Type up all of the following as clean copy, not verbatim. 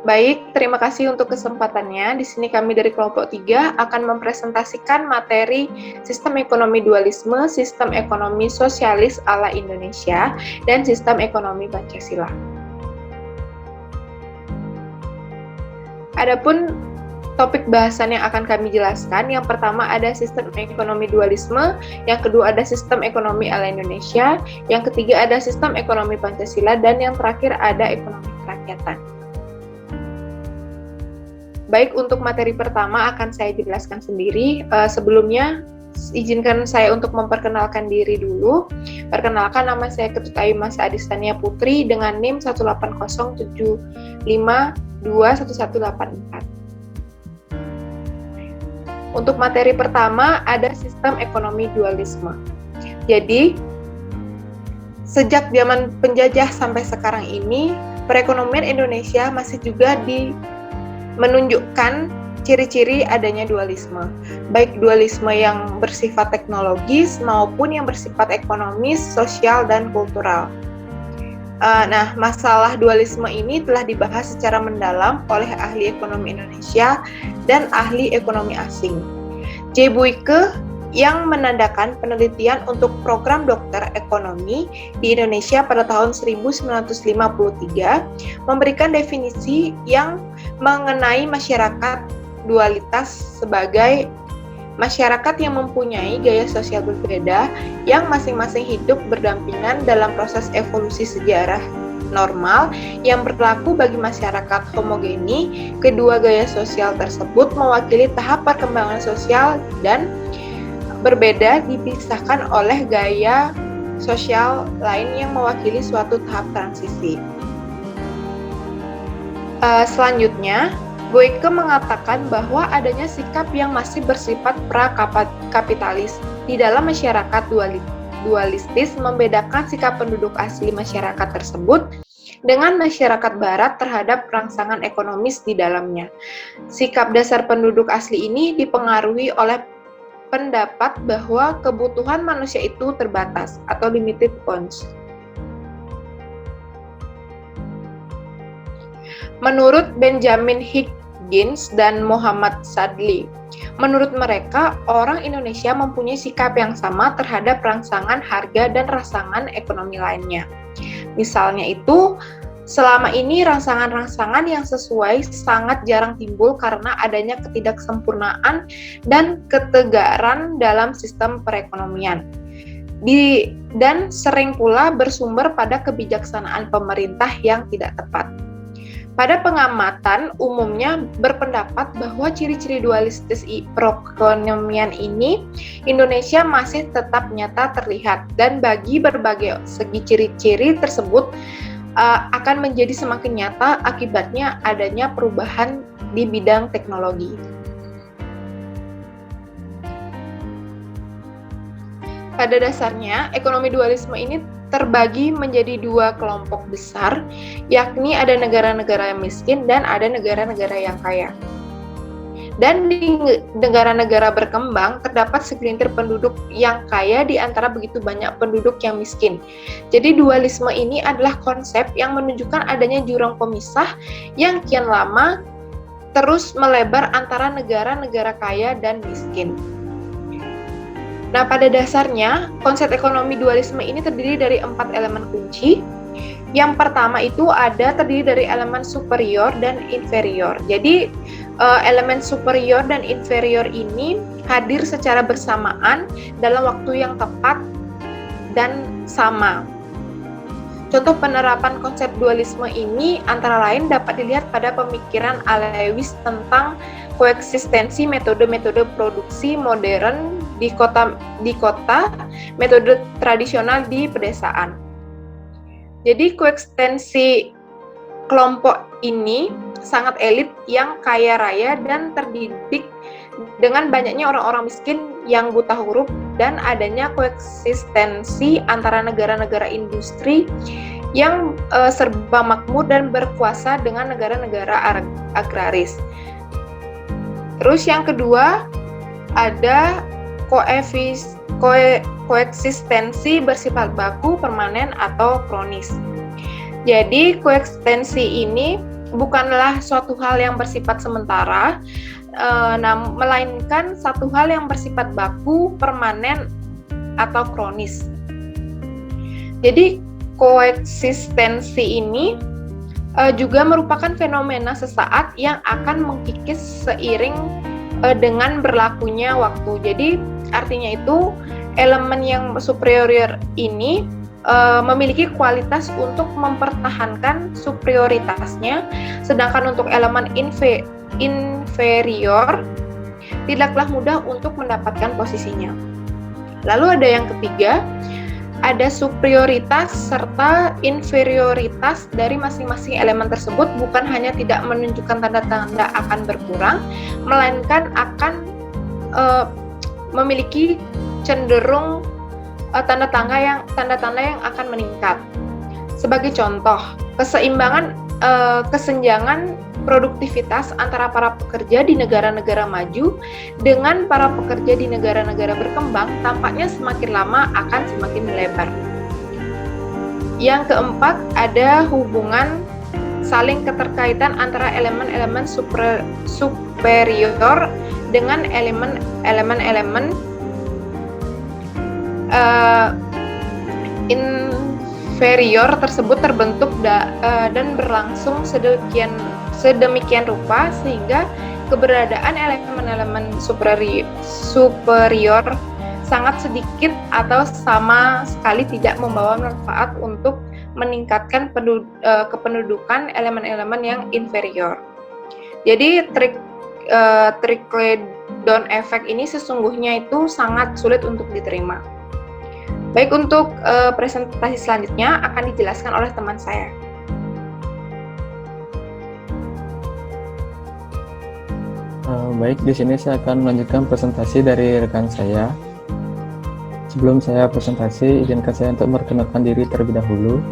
Baik, terima kasih untuk kesempatannya. Di sini kami dari kelompok 3 akan mempresentasikan materi Sistem Ekonomi Dualisme, Sistem Ekonomi Sosialis ala Indonesia, dan Sistem Ekonomi Pancasila. Adapun topik bahasan yang akan kami jelaskan, yang pertama ada Sistem Ekonomi Dualisme, yang kedua ada Sistem Ekonomi ala Indonesia, yang ketiga ada Sistem Ekonomi Pancasila, dan yang terakhir ada Ekonomi Kerakyatan. Baik, untuk materi pertama akan saya jelaskan sendiri. Sebelumnya, izinkan saya untuk memperkenalkan diri dulu. Perkenalkan, nama saya Ketut Ayu Masa Adistania Putri dengan NIM 18075221184. Untuk materi pertama ada Sistem Ekonomi Dualisme. Jadi, sejak zaman penjajah sampai sekarang ini, perekonomian Indonesia masih juga menunjukkan ciri-ciri adanya dualisme, baik dualisme yang bersifat teknologis maupun yang bersifat ekonomis, sosial, dan kultural. Nah, masalah dualisme ini telah dibahas secara mendalam oleh ahli ekonomi Indonesia dan ahli ekonomi asing. J. Buike yang menandakan penelitian untuk program dokter ekonomi di Indonesia pada tahun 1953 memberikan definisi yang mengenai masyarakat dualitas sebagai masyarakat yang mempunyai gaya sosial berbeda yang masing-masing hidup berdampingan dalam proses evolusi sejarah normal yang berlaku bagi masyarakat homogeni. Kedua gaya sosial tersebut mewakili tahap perkembangan sosial dan berbeda dipisahkan oleh gaya sosial lain yang mewakili suatu tahap transisi. Selanjutnya, Buike mengatakan bahwa adanya sikap yang masih bersifat pra-kapitalis di dalam masyarakat dualistis membedakan sikap penduduk asli masyarakat tersebut dengan masyarakat barat terhadap rangsangan ekonomis di dalamnya. Sikap dasar penduduk asli ini dipengaruhi oleh pendapat bahwa kebutuhan manusia itu terbatas atau limited wants. Menurut Benjamin Higgins dan Muhammad Sadli, menurut mereka orang Indonesia mempunyai sikap yang sama terhadap rangsangan harga dan rangsangan ekonomi lainnya. Misalnya itu, selama ini rangsangan-rangsangan yang sesuai sangat jarang timbul karena adanya ketidaksempurnaan dan ketegaran dalam sistem perekonomian. Dan sering pula bersumber pada kebijaksanaan pemerintah yang tidak tepat. Pada pengamatan umumnya berpendapat bahwa ciri-ciri dualistis perekonomian ini Indonesia masih tetap nyata terlihat, dan bagi berbagai segi ciri-ciri tersebut akan menjadi semakin nyata akibatnya adanya perubahan di bidang teknologi. Pada dasarnya, ekonomi dualisme ini terbagi menjadi dua kelompok besar, yakni ada negara-negara yang miskin dan ada negara-negara yang kaya. Dan di negara-negara berkembang terdapat segelintir penduduk yang kaya di antara begitu banyak penduduk yang miskin. Jadi dualisme ini adalah konsep yang menunjukkan adanya jurang pemisah yang kian lama terus melebar antara negara-negara kaya dan miskin. Nah, pada dasarnya, konsep ekonomi dualisme ini terdiri dari 4 elemen kunci. Yang pertama itu terdiri dari elemen superior dan inferior. Jadi, elemen superior dan inferior ini hadir secara bersamaan dalam waktu yang tepat dan sama. Contoh penerapan konsep dualisme ini antara lain dapat dilihat pada pemikiran Lewis tentang koeksistensi metode-metode produksi modern di kota, metode tradisional di pedesaan. Jadi koeksistensi kelompok ini sangat elit yang kaya raya dan terdidik dengan banyaknya orang-orang miskin yang buta huruf, dan adanya koeksistensi antara negara-negara industri yang serba makmur dan berkuasa dengan negara-negara agraris. Terus yang kedua ada koeksistensi bersifat baku, permanen, atau kronis. Jadi koeksistensi ini bukanlah suatu hal yang bersifat sementara, melainkan satu hal yang bersifat baku, permanen, atau kronis. Jadi koeksistensi ini juga merupakan fenomena sesaat yang akan mengkikis seiring dengan berlakunya waktu. Jadi artinya itu elemen yang superior ini memiliki kualitas untuk mempertahankan superioritasnya, sedangkan untuk elemen inferior tidaklah mudah untuk mendapatkan posisinya. Lalu ada yang ketiga, ada superioritas serta inferioritas dari masing-masing elemen tersebut bukan hanya tidak menunjukkan tanda-tanda akan berkurang, melainkan akan memiliki cenderung tanda-tanda yang akan meningkat. Sebagai contoh, kesenjangan produktivitas antara para pekerja di negara-negara maju dengan para pekerja di negara-negara berkembang tampaknya semakin lama akan semakin melebar. Yang keempat, ada hubungan saling keterkaitan antara elemen-elemen superior dengan elemen-elemen inferior tersebut terbentuk dan berlangsung sedemikian rupa sehingga keberadaan elemen-elemen superior sangat sedikit atau sama sekali tidak membawa manfaat untuk meningkatkan kependudukan elemen-elemen yang inferior. Jadi trickle-down effect ini sesungguhnya itu sangat sulit untuk diterima. Baik, untuk presentasi selanjutnya akan dijelaskan oleh teman saya. Baik, di sini saya akan melanjutkan presentasi dari rekan saya. Sebelum saya presentasi, izinkan saya untuk memperkenalkan diri terlebih dahulu.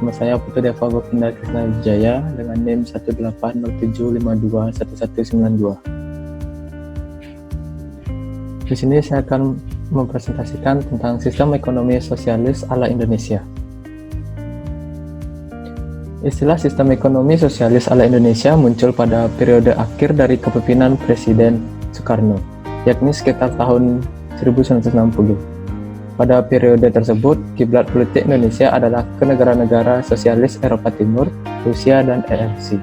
Nama saya Putu Deva Govinda Krisna Wijaya dengan NIM 18075211192. Di sini saya akan mempresentasikan tentang sistem ekonomi sosialis ala Indonesia. Istilah sistem ekonomi sosialis ala Indonesia muncul pada periode akhir dari kepemimpinan Presiden Soekarno, yakni sekitar tahun 1960. Pada periode tersebut, kiblat politik Indonesia adalah ke negara-negara sosialis Eropa Timur, Rusia, dan ERC.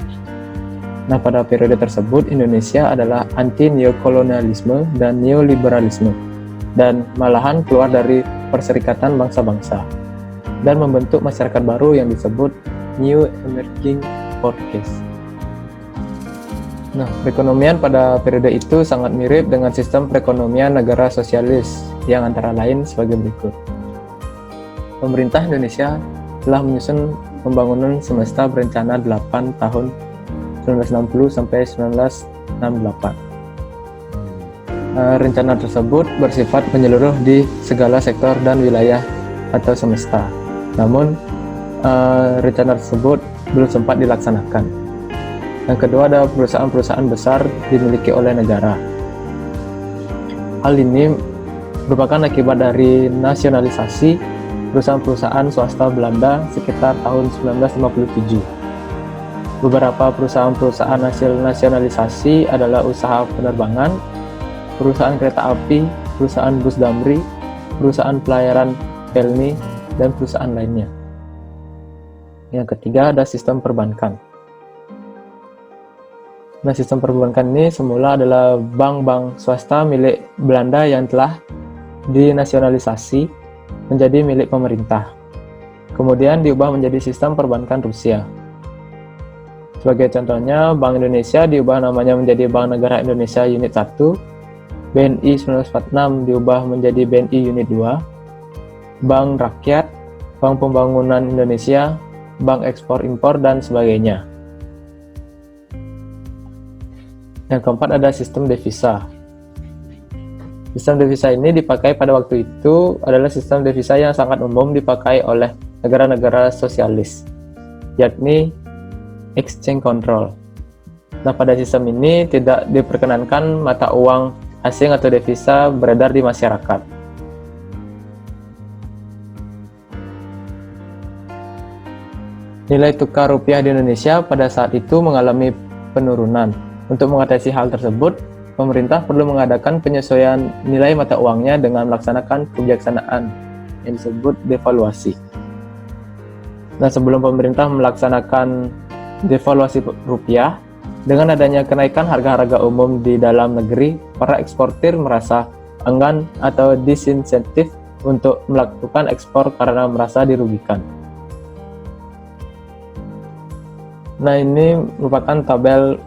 Nah, pada periode tersebut, Indonesia adalah anti-neokolonialisme dan neoliberalisme, dan malahan keluar dari Perserikatan Bangsa-Bangsa, dan membentuk masyarakat baru yang disebut New Emerging Forces. Nah, perekonomian pada periode itu sangat mirip dengan sistem perekonomian negara sosialis, yang antara lain sebagai berikut. Pemerintah Indonesia telah menyusun pembangunan semesta berencana 8 tahun 1960 sampai 1968. Rencana tersebut bersifat menyeluruh di segala sektor dan wilayah atau semesta. Namun, rencana tersebut belum sempat dilaksanakan. Yang kedua, ada perusahaan-perusahaan besar dimiliki oleh negara. Hal ini merupakan akibat dari nasionalisasi perusahaan-perusahaan swasta Belanda sekitar tahun 1957. Beberapa perusahaan-perusahaan hasil nasionalisasi adalah usaha penerbangan, perusahaan kereta api, perusahaan bus damri, perusahaan pelayaran Pelni, dan perusahaan lainnya. Yang ketiga, ada sistem perbankan. Nah, sistem perbankan ini semula adalah bank-bank swasta milik Belanda yang telah dinasionalisasi menjadi milik pemerintah. Kemudian diubah menjadi sistem perbankan Rusia. Sebagai contohnya, Bank Indonesia diubah namanya menjadi Bank Negara Indonesia Unit 1, BNI 1946 diubah menjadi BNI Unit 2, Bank Rakyat, Bank Pembangunan Indonesia, Bank Ekspor-Impor, dan sebagainya. Yang keempat, ada sistem devisa. Sistem devisa ini dipakai pada waktu itu adalah sistem devisa yang sangat umum dipakai oleh negara-negara sosialis, yakni exchange control. Nah, pada sistem ini tidak diperkenankan mata uang asing atau devisa beredar di masyarakat. Nilai tukar rupiah di Indonesia pada saat itu mengalami penurunan. Untuk mengatasi hal tersebut, pemerintah perlu mengadakan penyesuaian nilai mata uangnya dengan melaksanakan kebijaksanaan yang disebut devaluasi. Nah, sebelum pemerintah melaksanakan devaluasi rupiah, dengan adanya kenaikan harga-harga umum di dalam negeri, para eksportir merasa enggan atau disinsentif untuk melakukan ekspor karena merasa dirugikan. Nah, ini merupakan tabel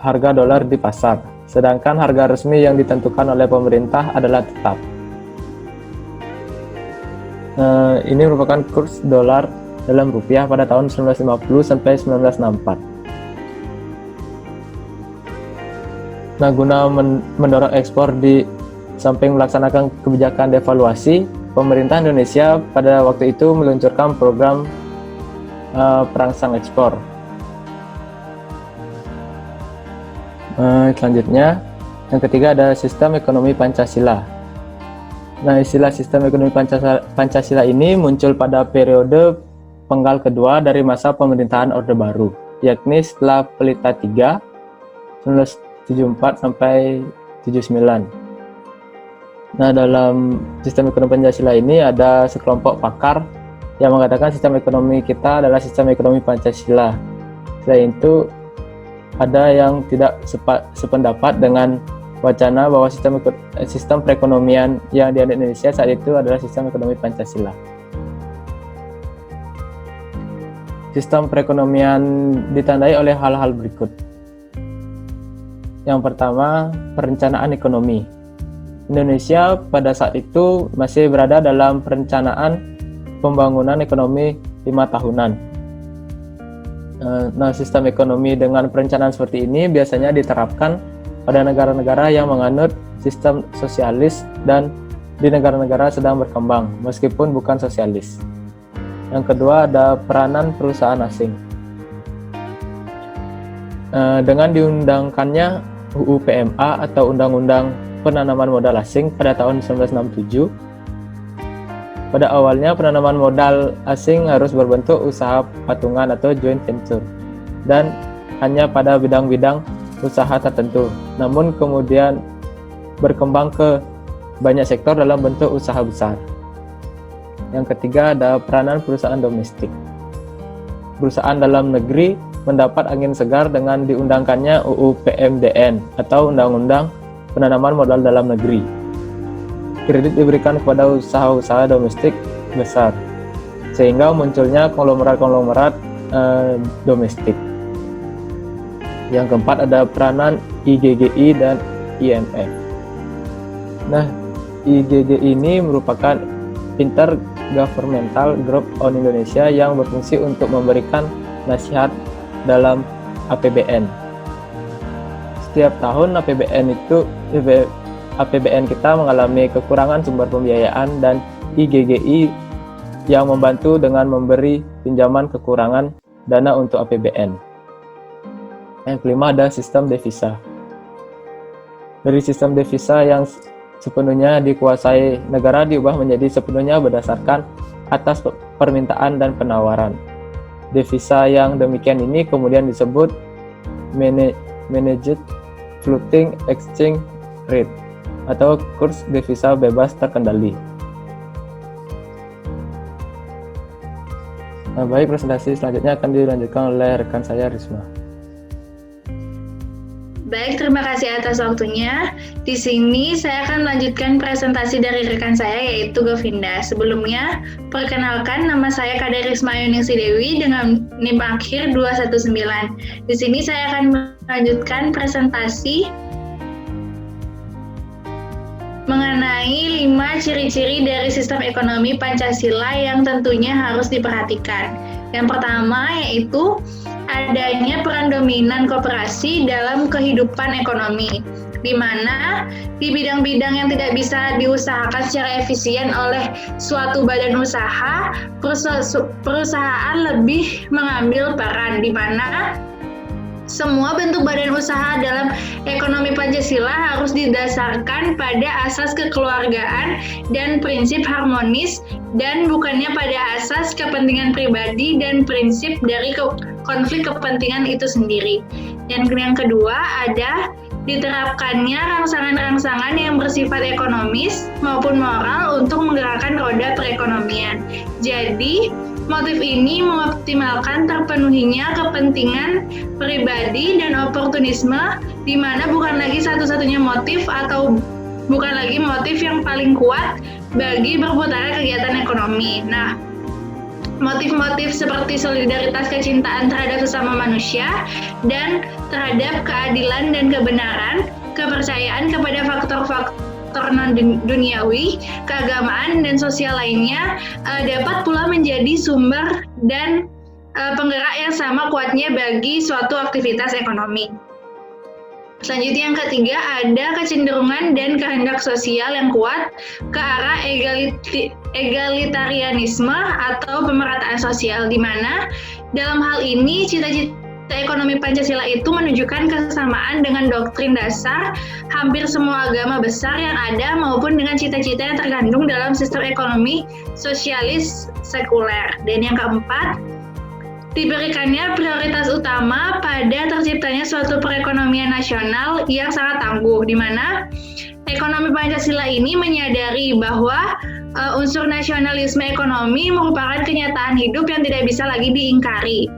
harga dolar di pasar, sedangkan harga resmi yang ditentukan oleh pemerintah adalah tetap. Ini merupakan kurs dolar dalam rupiah pada tahun 1950 sampai 1964. Nah, guna mendorong ekspor di samping melaksanakan kebijakan devaluasi, pemerintah Indonesia pada waktu itu meluncurkan program perangsang ekspor. Selanjutnya, yang ketiga ada sistem ekonomi Pancasila. Nah, istilah sistem ekonomi Pancasila ini muncul pada periode penggal kedua dari masa pemerintahan Orde Baru, yakni setelah Pelita III 1974 sampai 79. Nah, dalam sistem ekonomi Pancasila ini ada sekelompok pakar yang mengatakan sistem ekonomi kita adalah sistem ekonomi Pancasila. Selain itu, ada yang tidak sependapat dengan wacana bahwa sistem perekonomian yang ada di Indonesia saat itu adalah sistem ekonomi Pancasila. Sistem perekonomian ditandai oleh hal-hal berikut. Yang pertama, perencanaan ekonomi. Indonesia pada saat itu masih berada dalam perencanaan pembangunan ekonomi 5 tahunan. Nah, sistem ekonomi dengan perencanaan seperti ini biasanya diterapkan pada negara-negara yang menganut sistem sosialis dan di negara-negara sedang berkembang, meskipun bukan sosialis. Yang kedua ada peranan perusahaan asing. Dengan diundangkannya UU PMA atau Undang-Undang Penanaman Modal Asing pada tahun 1967, pada awalnya penanaman modal asing harus berbentuk usaha patungan atau joint venture dan hanya pada bidang-bidang usaha tertentu, namun kemudian berkembang ke banyak sektor dalam bentuk usaha besar. Yang ketiga ada peranan perusahaan domestik. Perusahaan dalam negeri mendapat angin segar dengan diundangkannya UU PMDN atau Undang-Undang Penanaman Modal Dalam Negeri. Kredit diberikan kepada usaha-usaha domestik besar, sehingga munculnya konglomerat-konglomerat domestik. Yang keempat ada peranan IGGI dan IMF. Nah, IGGI ini merupakan Intergovernmental Group on Indonesia yang berfungsi untuk memberikan nasihat dalam APBN. Setiap tahun APBN kita mengalami kekurangan sumber pembiayaan dan IGGI yang membantu dengan memberi pinjaman kekurangan dana untuk APBN. Yang kelima ada sistem devisa. Dari sistem devisa yang sepenuhnya dikuasai negara diubah menjadi sepenuhnya berdasarkan atas permintaan dan penawaran. Devisa yang demikian ini kemudian disebut Managed Floating Exchange Rate atau kurs devisa bebas terkendali. Nah, baik, presentasi selanjutnya akan dilanjutkan oleh rekan saya Risma. Baik, terima kasih atas waktunya. Di sini saya akan melanjutkan presentasi dari rekan saya yaitu Govinda. Sebelumnya, perkenalkan nama saya Kade Risma Yuningsi Dewi dengan NIM akhir 219. Di sini saya akan melanjutkan presentasi mengenai 5 ciri-ciri dari sistem ekonomi Pancasila yang tentunya harus diperhatikan. Yang pertama yaitu adanya peran dominan koperasi dalam kehidupan ekonomi, di mana di bidang-bidang yang tidak bisa diusahakan secara efisien oleh suatu badan usaha, perusahaan lebih mengambil peran, di mana Semua bentuk badan usaha dalam ekonomi Pancasila harus didasarkan pada asas kekeluargaan dan prinsip harmonis dan bukannya pada asas kepentingan pribadi dan prinsip dari konflik kepentingan itu sendiri. Dan yang kedua ada diterapkannya rangsangan-rangsangan yang bersifat ekonomis maupun moral untuk menggerakkan roda perekonomian. Jadi, motif ini mengoptimalkan terpenuhinya kepentingan pribadi dan oportunisme, di mana bukan lagi satu-satunya motif atau bukan lagi motif yang paling kuat bagi berputarnya kegiatan ekonomi. Nah, motif-motif seperti solidaritas kecintaan terhadap sesama manusia dan terhadap keadilan dan kebenaran, kepercayaan kepada faktor-faktor non-duniawi, keagamaan, dan sosial lainnya dapat pula menjadi sumber dan penggerak yang sama kuatnya bagi suatu aktivitas ekonomi. Selanjutnya yang ketiga ada kecenderungan dan kehendak sosial yang kuat ke arah egalitarianisme atau pemerataan sosial, di mana dalam hal ini cita-cita ekonomi Pancasila itu menunjukkan kesamaan dengan doktrin dasar hampir semua agama besar yang ada maupun dengan cita-cita yang terkandung dalam sistem ekonomi sosialis sekuler. Dan yang keempat, diberikannya prioritas utama pada terciptanya suatu perekonomian nasional yang sangat tangguh, di mana ekonomi Pancasila ini menyadari bahwa unsur nasionalisme ekonomi merupakan kenyataan hidup yang tidak bisa lagi diingkari.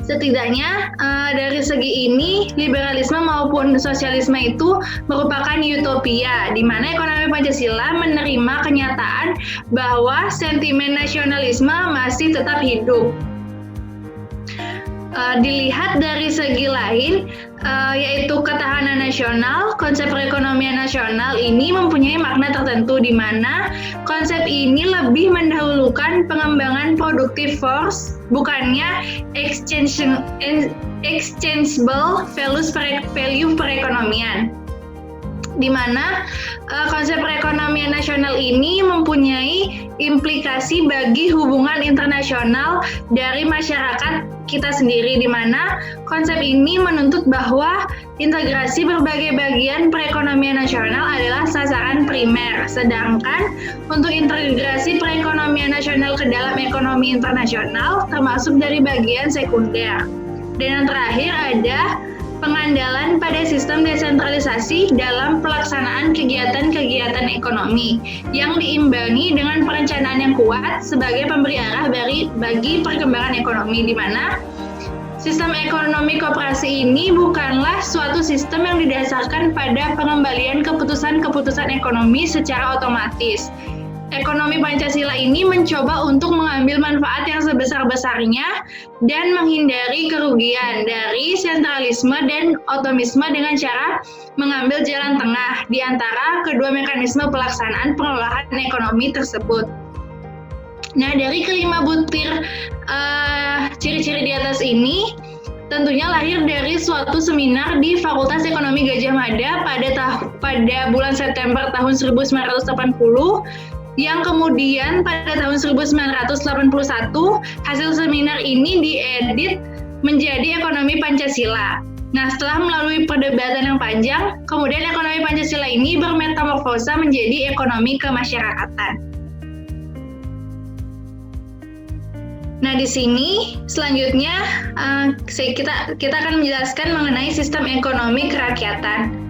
Setidaknya dari segi ini, liberalisme maupun sosialisme itu merupakan utopia, di mana ekonomi Pancasila menerima kenyataan bahwa sentimen nasionalisme masih tetap hidup. Dilihat dari segi lain, yaitu ketahanan nasional, konsep perekonomian nasional ini mempunyai makna tertentu, di mana konsep ini lebih mendahulukan pengembangan productive force, bukannya exchangeable value perekonomian, di mana konsep perekonomian nasional ini mempunyai implikasi bagi hubungan internasional dari masyarakat kita sendiri, di mana konsep ini menuntut bahwa integrasi berbagai bagian perekonomian nasional adalah sasaran primer, sedangkan untuk integrasi perekonomian nasional ke dalam ekonomi internasional termasuk dari bagian sekunder. Dan yang terakhir ada pengandalan pada sistem desentralisasi dalam pelaksanaan kegiatan-kegiatan ekonomi yang diimbangi dengan perencanaan yang kuat sebagai pemberi arah bagi perkembangan ekonomi, di mana sistem ekonomi koperasi ini bukanlah suatu sistem yang didasarkan pada pengembalian keputusan-keputusan ekonomi secara otomatis. Ekonomi Pancasila ini mencoba untuk mengambil manfaat yang sebesar-besarnya dan menghindari kerugian dari sentralisme dan otomisme dengan cara mengambil jalan tengah di antara kedua mekanisme pelaksanaan pengelolaan ekonomi tersebut. Nah, dari kelima butir ciri-ciri di atas ini tentunya lahir dari suatu seminar di Fakultas Ekonomi Gadjah Mada pada bulan September tahun 1980, yang kemudian pada tahun 1981 hasil seminar ini diedit menjadi Ekonomi Pancasila. Nah, setelah melalui perdebatan yang panjang, kemudian Ekonomi Pancasila ini bermetamorfosa menjadi ekonomi kemasyarakatan. Nah, di sini selanjutnya kita akan menjelaskan mengenai sistem ekonomi kerakyatan,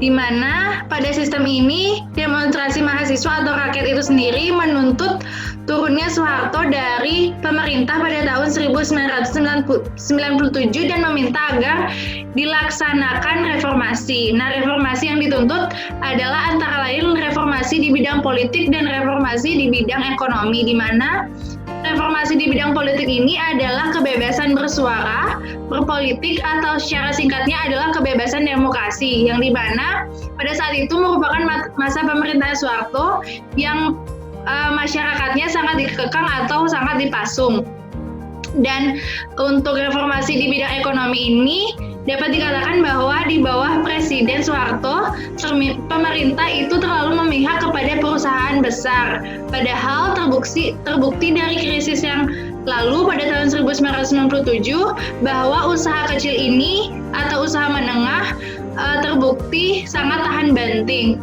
di mana pada sistem ini demonstrasi mahasiswa atau rakyat itu sendiri menuntut turunnya Soeharto dari pemerintah pada tahun 1997 dan meminta agar dilaksanakan reformasi. Nah, reformasi yang dituntut adalah antara lain reformasi di bidang politik dan reformasi di bidang ekonomi, di mana reformasi di bidang politik ini adalah kebebasan bersuara, berpolitik, atau secara singkatnya adalah kebebasan demokrasi, yang dimana pada saat itu merupakan masa pemerintahan Soeharto yang masyarakatnya sangat dikekang atau sangat dipasung. Dan untuk reformasi di bidang ekonomi ini dapat dikatakan bahwa di bawah Presiden Soeharto, pemerintah itu terlalu memihak kepada perusahaan besar. Padahal terbukti dari krisis yang Lalu pada tahun 1997 bahwa usaha kecil ini atau usaha menengah terbukti sangat tahan banting.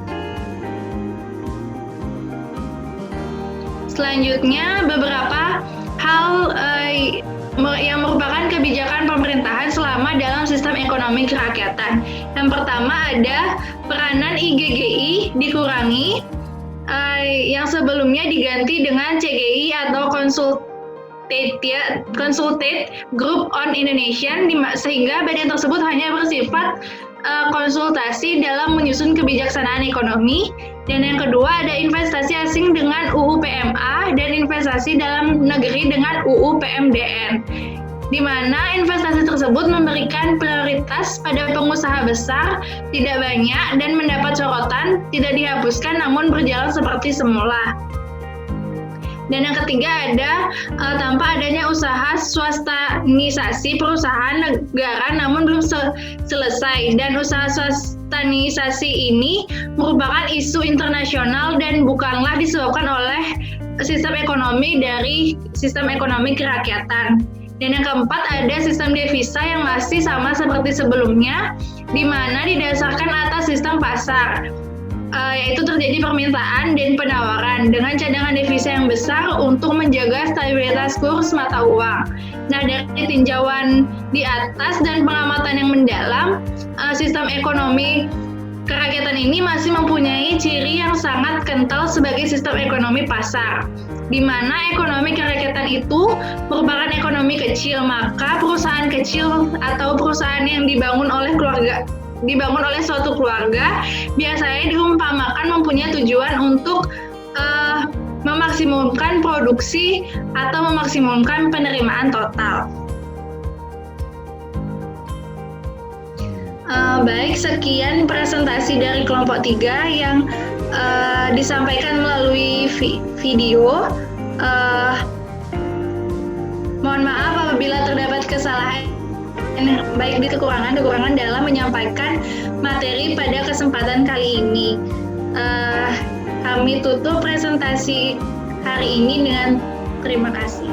Selanjutnya beberapa hal yang merupakan kebijakan pemerintahan selama dalam sistem ekonomi kerakyatan. Yang pertama ada peranan IGGI dikurangi, yang sebelumnya diganti dengan CGI atau Consultative Group on Innovation, sehingga badan tersebut hanya bersifat konsultasi dalam menyusun kebijaksanaan ekonomi. Dan yang kedua ada investasi asing dengan UU PMA dan investasi dalam negeri dengan UU PMDN, di mana investasi tersebut memberikan prioritas pada pengusaha besar, tidak banyak, dan mendapat sorotan, tidak dihapuskan namun berjalan seperti semula. Dan yang ketiga ada tanpa adanya usaha swastanisasi perusahaan negara namun belum selesai, dan usaha swastanisasi ini merupakan isu internasional dan bukanlah disebabkan oleh sistem ekonomi dari sistem ekonomi kerakyatan. Dan yang keempat ada sistem devisa yang masih sama seperti sebelumnya, di mana didasarkan atas sistem pasar, yaitu terjadi permintaan dan penawaran dengan cadangan devisa yang besar untuk menjaga stabilitas kurs mata uang. Nah, dari tinjauan di atas dan pengamatan yang mendalam, sistem ekonomi kerakyatan ini masih mempunyai ciri yang sangat kental sebagai sistem ekonomi pasar, di mana ekonomi kerakyatan itu merupakan ekonomi kecil, maka perusahaan kecil atau perusahaan yang dibangun oleh suatu keluarga biasanya diumpamakan mempunyai tujuan untuk memaksimumkan produksi atau memaksimumkan penerimaan total. Baik, sekian presentasi dari kelompok 3 yang disampaikan melalui video. Mohon maaf apabila terdapat kesalahan, baik di kekurangan dalam menyampaikan materi pada kesempatan kali ini. Kami tutup presentasi hari ini dengan terima kasih.